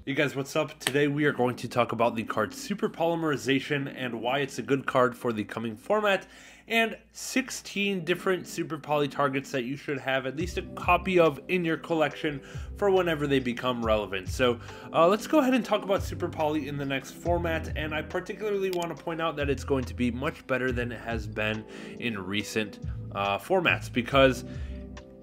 Hey guys, what's up? Today we are going to talk about the card Super Polymerization and why it's a good card for the coming format, and 16 different Super Poly targets that you should have at least a copy of in your collection for whenever they become relevant. So let's go ahead and talk about Super Poly in the next format, and I particularly want to point out that it's going to be much better than it has been in recent formats, because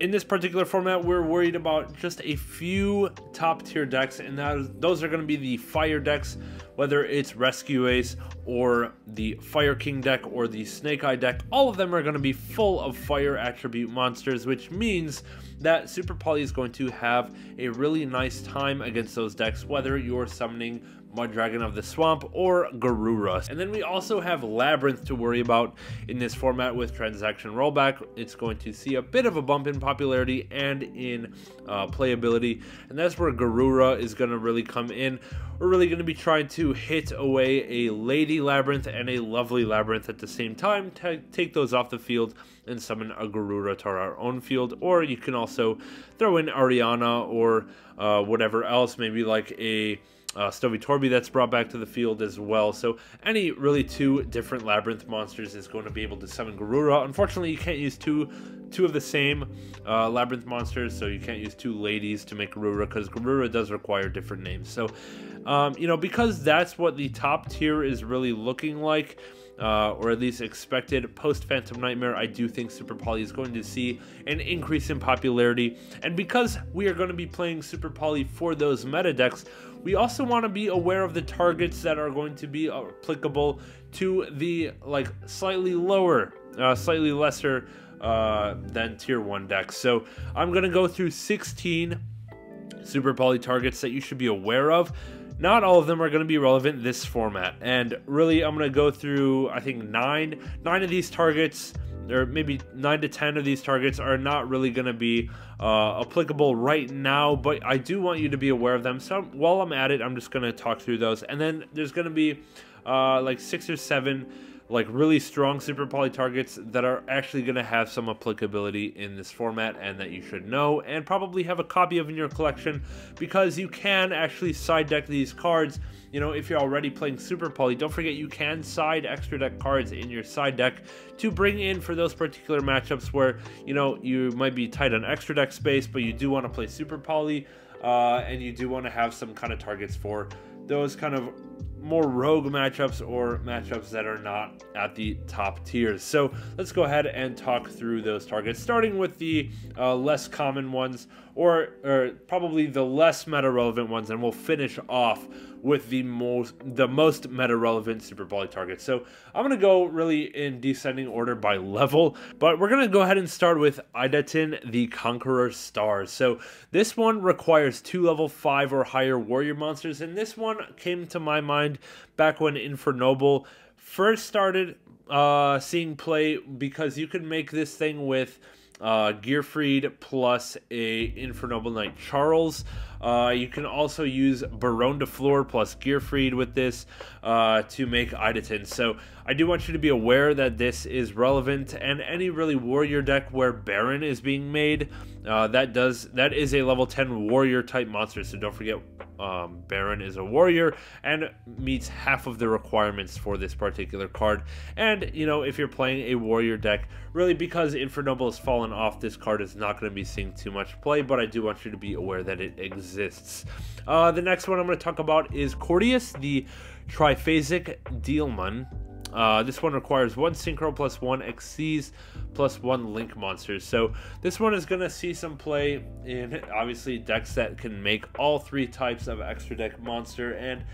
in this particular format, we're worried about just a few top tier decks, and those are going to be the fire decks, whether it's Rescue Ace or the Fire King deck or the Snake Eye deck. All of them are going to be full of fire attribute monsters, which means that Super Poly is going to have a really nice time against those decks, whether you're summoning Mud Dragon of the Swamp or Garura. And then we also have Labyrinth to worry about in this format with Transaction Rollback. It's going to see a bit of a bump in popularity and in playability, and that's where Garura is going to really come in. We're really going to be trying to hit away a Lady Labyrinth and a Lovely Labyrinth at the same time, take those off the field and summon a Garura to our own field. Or you can also throw in Ariana or whatever else, maybe like a Stovey Torby that's brought back to the field as well. So any really two different Labyrinth monsters is going to be able to summon Garura. Unfortunately, you can't use two of the same Labyrinth monsters, so you can't use two ladies to make Garura, because Garura does require different names. So, you know, because that's what the top tier is really looking like, or at least expected post Phantom Nightmare, I do think Super Poly is going to see an increase in popularity. And because we are going to be playing Super Poly for those meta decks, we also want to be aware of the targets that are going to be applicable to the slightly lower, slightly lesser than tier 1 decks. So I'm going to go through 16 Super Poly targets that you should be aware of. Not all of them are going to be relevant this format, and really I'm going to go through, I think, nine of these targets, or maybe 9 to 10 of these targets are not really going to be applicable right now, but I do want you to be aware of them. So while I'm at it, I'm just going to talk through those, and then there's going to be like 6 or 7 really strong Super Poly targets that are actually going to have some applicability in this format and that you should know and probably have a copy of in your collection, because you can actually side deck these cards. You know, if you're already playing Super Poly, don't forget you can side extra deck cards in your side deck to bring in for those particular matchups where, you know, you might be tight on extra deck space, but you do want to play Super Poly, and you do want to have some kind of targets for those kind of more rogue matchups or matchups that are not at the top tiers. So let's go ahead and talk through those targets, starting with the less common ones, or probably the less meta relevant ones, and we'll finish off with the most meta relevant Super Poly targets. So I'm gonna go really in descending order by level, but we're gonna go ahead and start with Idaten the Conqueror Stars. So this one requires 2 level 5 or higher warrior monsters, and this one came to my mind back when Infernoble first started seeing play, because you could make this thing with Gearfried plus a Infernoble Knight Charles. You can also use Baronne de Fleur plus Gearfried with this to make Idaten. So I do want you to be aware that this is relevant, and any really warrior deck where Baron is being made, that is a level 10 warrior type monster. So don't forget, Baron is a warrior and meets half of the requirements for this particular card. And you know, if you're playing a warrior deck, really, because Infernoble has fallen off, this card is not going to be seeing too much play, but I do want you to be aware that it exists. The next one I'm going to talk about is Cordius the Triphasic Dealman. This one requires 1 Synchro plus 1 Xyz plus 1 Link monsters. So this one is going to see some play in, obviously, decks that can make all 3 types of extra deck monster, and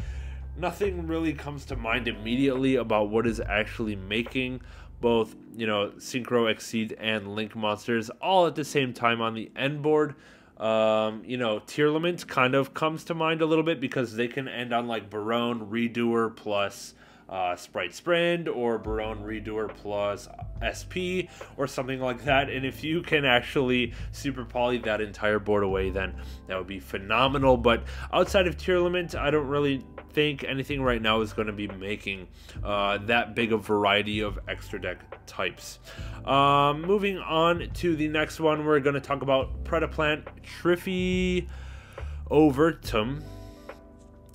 nothing really comes to mind immediately about what is actually making both, you know, Synchro, Xyz, and Link monsters all at the same time on the end board. You know, Tearlament kind of comes to mind a little bit, because they can end on like Baronne Redoer plus Sprite Sprint, or Baronne Redoer plus SP, or something like that. And if you can actually Super Poly that entire board away, then that would be phenomenal. But outside of Tearlament, I don't really think anything right now is going to be making that big a variety of extra deck types. Moving on to the next one, we're going to talk about Predaplant Triffy Overtum.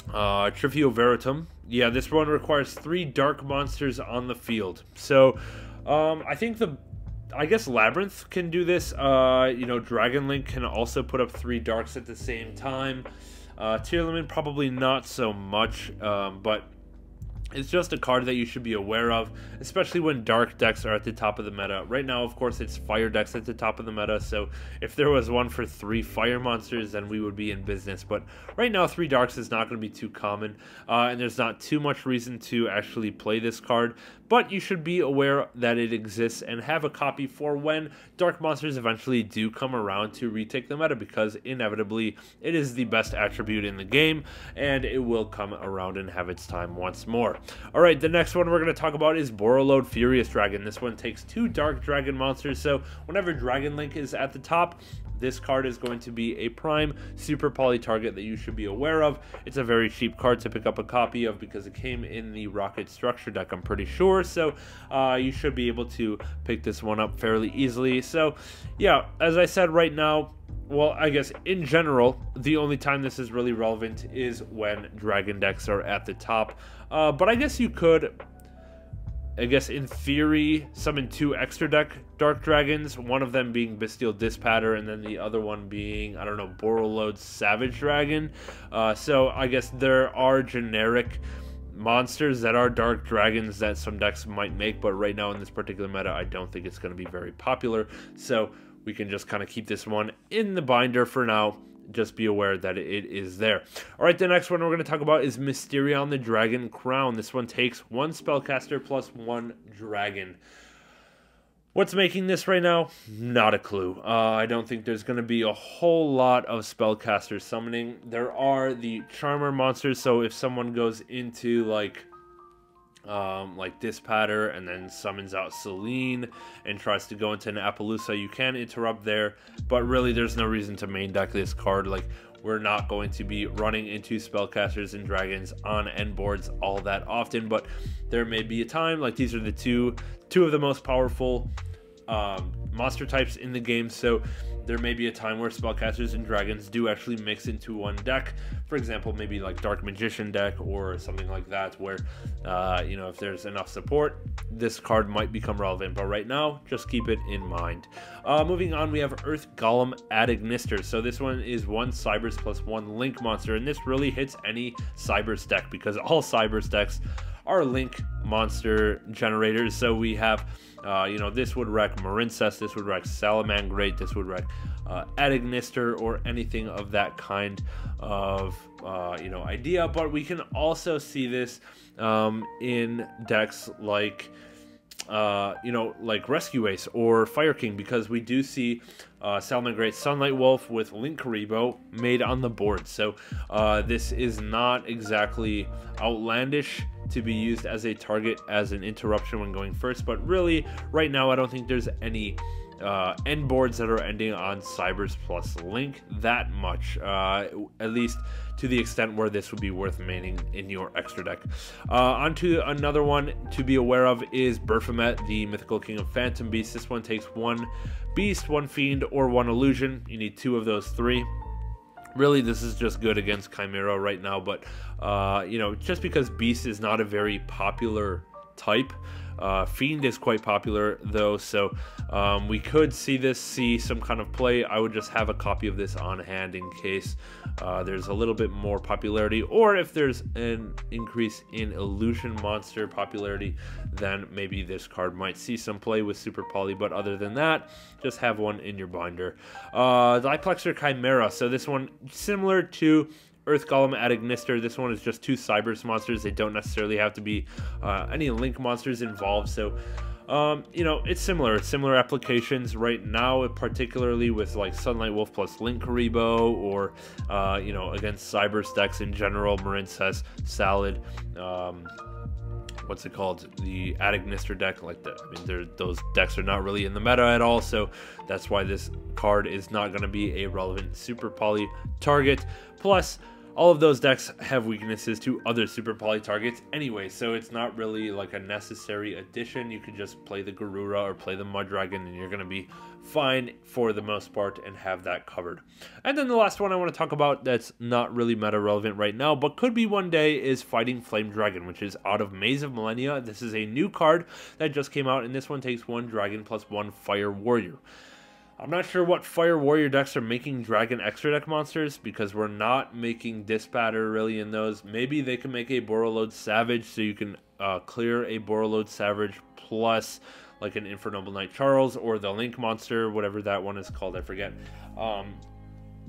Trivio Veritum. Yeah, this one requires 3 dark monsters on the field. So, I guess Labyrinth can do this. Dragon Link can also put up 3 darks at the same time. Tearlament probably not so much, but it's just a card that you should be aware of, especially when dark decks are at the top of the meta. Right now, of course, it's fire decks at the top of the meta, so if there was one for 3 fire monsters, then we would be in business. But right now, 3 darks is not going to be too common, and there's not too much reason to actually play this card. But you should be aware that it exists and have a copy for when dark monsters eventually do come around to retake the meta, because inevitably it is the best attribute in the game and it will come around and have its time once more. Alright, the next one we're going to talk about is Borreload Furious Dragon. This one takes 2 dark dragon monsters, so whenever Dragon Link is at the top, this card is going to be a prime super poly target that you should be aware of. It's a very cheap card to pick up a copy of because it came in the Rocket Structure deck, I'm pretty sure. So you should be able to pick this one up fairly easily. So yeah, as I said, right now, well, I guess in general, the only time this is really relevant is when dragon decks are at the top. But I guess you could, in theory, summon 2 extra dark dragons, one of them being Bestial Dispatter, and then the other one being, I don't know, Borreload Savage Dragon. So I guess there are generic monsters that are dark dragons that some decks might make, but right now in this particular meta, I don't think it's going to be very popular. So we can just kind of keep this one in the binder for now. Just be aware that it is there. Alright, the next one we're going to talk about is Mysterion the Dragon Crown. This one takes 1 spellcaster plus 1 dragon. What's making this right now? Not a clue. I don't think there's going to be a whole lot of spellcasters summoning. There are the Charmer monsters, so if someone goes into like Dispatter and then summons out Selene and tries to go into an Appaloosa, you can interrupt there, but really there's no reason to main deck this card. Like, we're not going to be running into spellcasters and dragons on end boards all that often, but there may be a time, like these are the two of the most powerful monster types in the game, so there may be a time where spellcasters and dragons do actually mix into one deck. For example, maybe like Dark Magician deck or something like that, where if there's enough support, this card might become relevant. But right now, just keep it in mind. Moving on, we have Earth Golem Adignister. So this one is 1 Cybers plus 1 Link monster, and this really hits any Cybers deck because all Cybers decks are Link monster generators. So we have, this would wreck Marincess, this would wreck Salamangreat, this would wreck Adignister, or anything of that kind of, idea. But we can also see this in decks like, like Rescue Ace or Fire King, because we do see Salamangreat Sunlight Wolf with Linkuriboh made on the board. So this is not exactly outlandish to be used as a target as an interruption when going first, but really right now I don't think there's any end boards that are ending on Cybers plus Link that much, at least to the extent where this would be worth maining in your extra deck. Onto another one to be aware of is Baphomet, the Mythical King of Phantom Beasts. This one takes 1 Beast, 1 Fiend, or 1 Illusion. You need 2 of those 3. Really, this is just good against Chimera right now, but, just because Beast is not a very popular type, Fiend is quite popular though, so we could see some kind of play. I would just have a copy of this on hand in case there's a little bit more popularity, or if there's an increase in Illusion monster popularity, then maybe this card might see some play with Super Poly. But other than that, just have one in your binder. Diplexer Chimera, so this one similar to Earth Golem Adignister. This one is just 2 Cybers monsters. They don't necessarily have to be any Link monsters involved. So, it's similar. It's similar applications right now, particularly with like Sunlight Wolf plus Linkuriboh, or, against Cybers decks in general. Marincess, Salad, what's it called? The Adignister deck. Those decks are not really in the meta at all. So that's why this card is not going to be a relevant Super Poly target. Plus, all of those decks have weaknesses to other Super Poly targets anyway, so it's not really like a necessary addition. You can just play the Garura or play the Mud Dragon and you're going to be fine for the most part and have that covered. And then the last one I want to talk about that's not really meta relevant right now, but could be one day, is Fighting Flame Dragon, which is out of Maze of Millennia. This is a new card that just came out, and this one takes 1 Dragon plus 1 Fire Warrior. I'm not sure what Fire Warrior decks are making Dragon extra deck monsters, because we're not making Dispatter really in those. Maybe they can make a Borreload Savage, so you can clear a Borreload Savage plus like an Infernal Knight Charles, or the Link monster, whatever that one is called, I forget.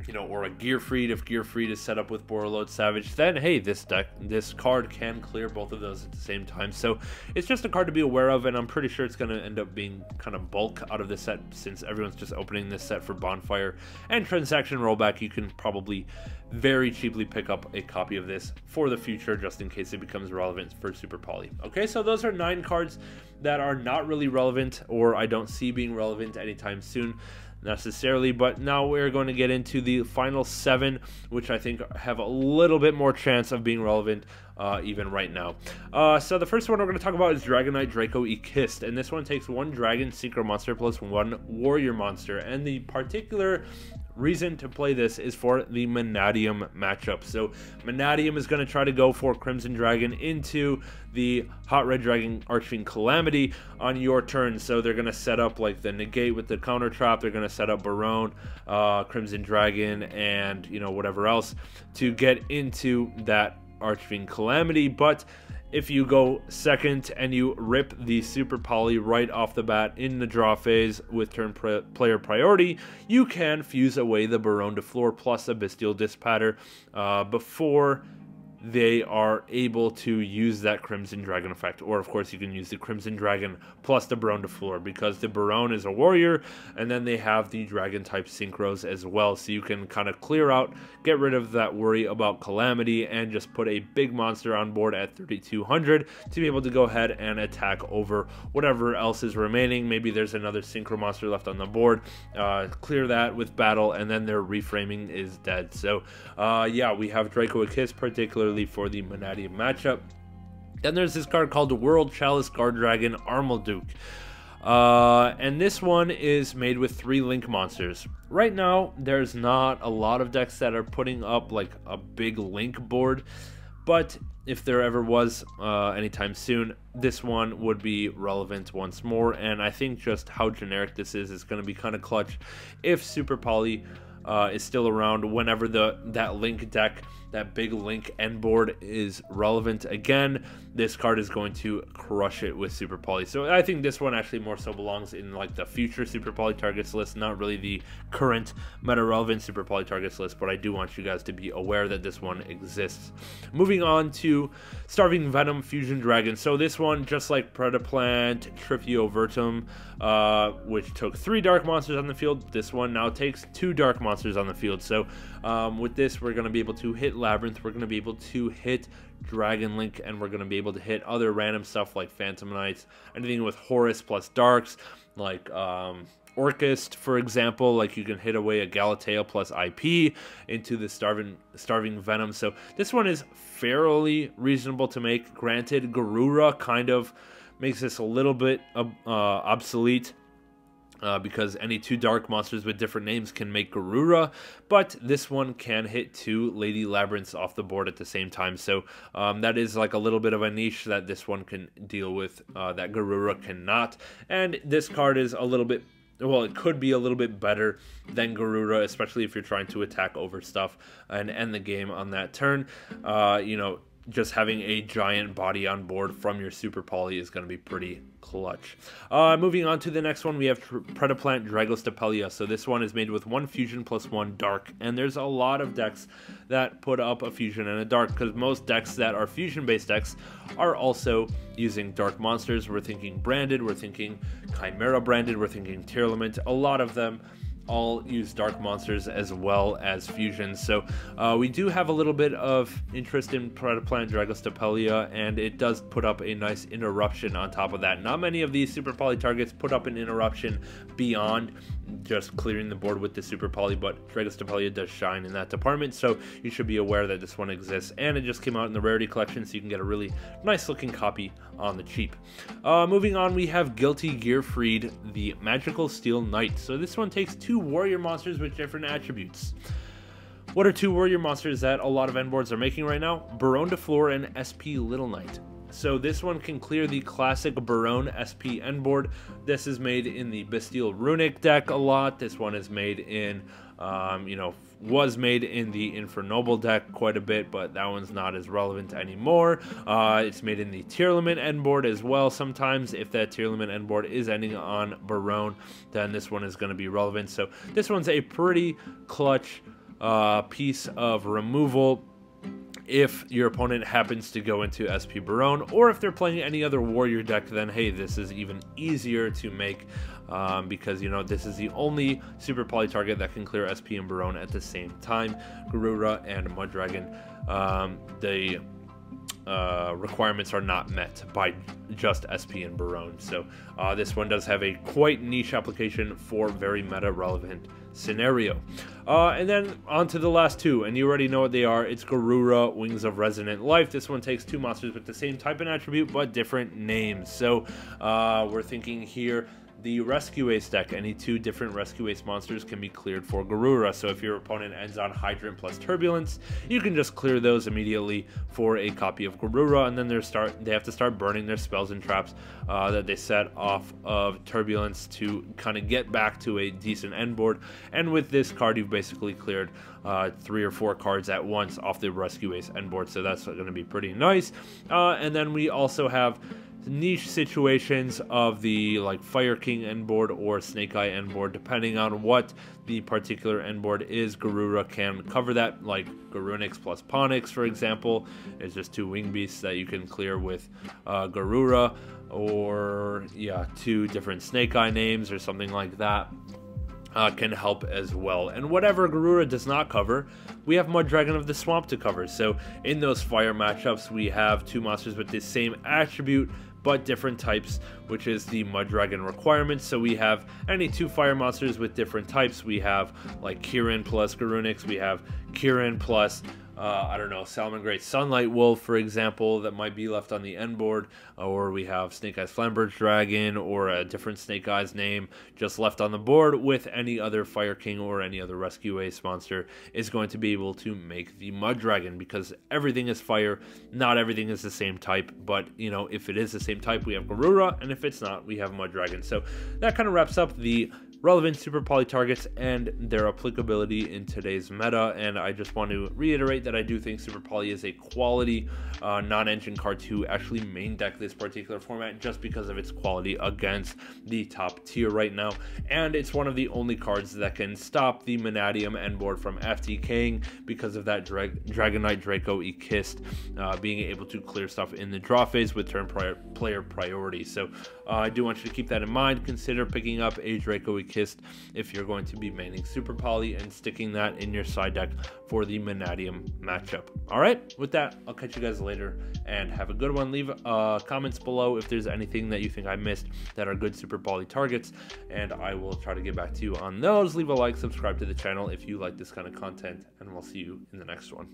You know, or a Gearfried. If Gearfried is set up with Borreload Savage, then hey, this card can clear both of those at the same time. So it's just a card to be aware of, and I'm pretty sure it's going to end up being kind of bulk out of the set, since everyone's just opening this set for Bonfire and Transaction Rollback. You can probably very cheaply pick up a copy of this for the future, just in case it becomes relevant for Super Poly. Okay, so those are 9 cards that are not really relevant, or I don't see being relevant anytime soon necessarily. But now we're going to get into the final 7, which I think have a little bit more chance of being relevant even right now. So the first one we're going to talk about is Dragonite Draco Equist, and this one takes 1 Dragon Synchro monster plus 1 Warrior monster, and the particular reason to play this is for the Manadium matchup. So Manadium is going to try to go for Crimson Dragon into the Hot Red Dragon Archfiend Calamity on your turn. So they're going to set up like the negate with the counter trap. They're going to set up Barone, Crimson Dragon, and you know, whatever else to get into that Archfiend Calamity. But if you go second and you rip the Super Poly right off the bat in the draw phase with turn player priority, you can fuse away the Barone de Fleur plus a Bestial Dispatter before they are able to use that Crimson Dragon effect. Or of course you can use the Crimson Dragon plus the Barone de Fleur, because the Barone is a warrior, and then they have the Dragon type synchros as well, so you can kind of clear out, get rid of that worry about Calamity, and just put a big monster on board at 3,200 to be able to go ahead and attack over whatever else is remaining. Maybe there's another synchro monster left on the board, clear that with battle, and then their reframing is dead. So yeah, we have Draco Equist particularly for the Manadium matchup. Then there's this card called World Chalice Guard Dragon Armalduke. And this one is made with 3 Link monsters. Right now, there's not a lot of decks that are putting up like a big Link board, but if there ever was anytime soon, this one would be relevant once more. And I think just how generic this is going to be kind of clutch if Super Poly is still around whenever that Link deck, that big Link end board is relevant again. This card is going to crush it with Super Poly. So I think this one actually more so belongs in like the future Super Poly targets list, not really the current meta relevant Super Poly targets list, but I do want you guys to be aware that this one exists. Moving on to Starving Venom Fusion Dragon. So this one, just like Predaplant, Trifiovertum, which took 3 dark monsters on the field, this one now takes 2 dark monsters on the field. So with this, we're going to be able to hit Labyrinth, we're going to be able to hit Dragon Link, and we're going to be able to hit other random stuff like Phantom Knights, anything with Horus plus Darks, like Orchist, for example. Like you can hit away a Galateo plus IP into the Starving Venom. So this one is fairly reasonable to make. Granted, Garura kind of makes this a little bit obsolete, because any 2 dark monsters with different names can make Garura, but this one can hit 2 Lady Labyrinths off the board at the same time. So that is like a little bit of a niche that this one can deal with, that Garura cannot. And this card is a little bit, well, it could be a little bit better than Garura, especially if you're trying to attack over stuff and end the game on that turn. You know, just having a giant body on board from your Super Poly is going to be pretty clutch. Moving on to the next one, we have Predaplant Dragostapelia. So this one is made with 1 fusion plus 1 dark, and there's a lot of decks that put up a fusion and a dark, because most decks that are fusion based decks are also using dark monsters. We're thinking Branded, we're thinking Chimera Branded, we're thinking Tearlament. A lot of them all use dark monsters as well as fusions. So we do have a little bit of interest in Planet Dragostapelia, and it does put up a nice interruption on top of that. Not many of these Super Poly targets put up an interruption beyond just clearing the board with the Super Poly, but Dragostapelia does shine in that department, so you should be aware that this one exists, and it just came out in the rarity collection, so you can get a really nice looking copy on the cheap. Moving on, we have Guilty Gearfried, the Magical Steel Knight. So this one takes 2 warrior monsters with different attributes. What are 2 warrior monsters that a lot of end boards are making right now? Baronne de Fleur and SP Little Knight. So this one can clear the classic Baronne SP end board. This is made in the Bastille Runic deck a lot. This one is made in, was made in the Infernoble deck quite a bit, but that one's not as relevant anymore. It's made in the Tearlament end board as well. Sometimes if that Tearlament end board is ending on Baronne, then this one is going to be relevant. So this one's a pretty clutch piece of removal if your opponent happens to go into SP Baronne, or if they're playing any other warrior deck, then hey, this is even easier to make because, you know, this is the only Super Poly target that can clear SP and Baronne at the same time. Garura and Muddragon, the requirements are not met by just SP and Baronne. So this one does have a quite niche application for very meta relevant scenario. And then on to the last 2, and you already know what they are. It's Garura, Wings of Resonant Life. This one takes 2 monsters with the same type and attribute but different names. So we're thinking here the Rescue Ace deck. Any 2 different Rescue Ace monsters can be cleared for Garura. So if your opponent ends on Hydrant plus Turbulence, you can just clear those immediately for a copy of Garura, and then they have to start burning their spells and traps that they set off of Turbulence to kind of get back to a decent end board. And with this card, you've basically cleared 3 or 4 cards at once off the Rescue Ace end board, so that's going to be pretty nice. And then we also have niche situations of the like Fire King end board or Snake Eye end board, depending on what the particular end board is. Garura can cover that, like Garunix plus Ponix, for example. It's just 2 wing beasts that you can clear with Garura, or yeah, 2 different Snake Eye names or something like that. Can help as well. And whatever Garura does not cover, we have Muddragon of the Swamp to cover. So in those fire matchups, we have 2 monsters with the same attribute but different types, which is the Muddragon requirement. So we have any 2 fire monsters with different types. We have like Kirin plus Garunix, we have Kirin plus I don't know, Salamangreat Sunlight Wolf, for example, that might be left on the end board, or we have Snake Eyes Flamberge Dragon, or a different Snake Eyes name just left on the board with any other Fire King or any other Rescue Ace monster is going to be able to make the Muddragon, because everything is fire, not everything is the same type, but, you know, if it is the same type, we have Garura, and if it's not, we have Muddragon. So that kind of wraps up the relevant Super Poly targets and their applicability in today's meta. And I just want to reiterate that I do think Super Poly is a quality non-engine card to actually main deck this particular format, just because of its quality against the top tier right now. And it's one of the only cards that can stop the Manadium end board from FTKing because of that Dragonite Draco Ekist being able to clear stuff in the draw phase with turn player priority. So I do want you to keep that in mind. Consider picking up a Draco Ekist if you're going to be maining Super Poly and sticking that in your side deck for the Manadium matchup. All right, with that, I'll catch you guys later and have a good one. Leave comments below if there's anything that you think I missed that are good Super Poly targets, and I will try to get back to you on those. Leave a like, subscribe to the channel if you like this kind of content, and we'll see you in the next one.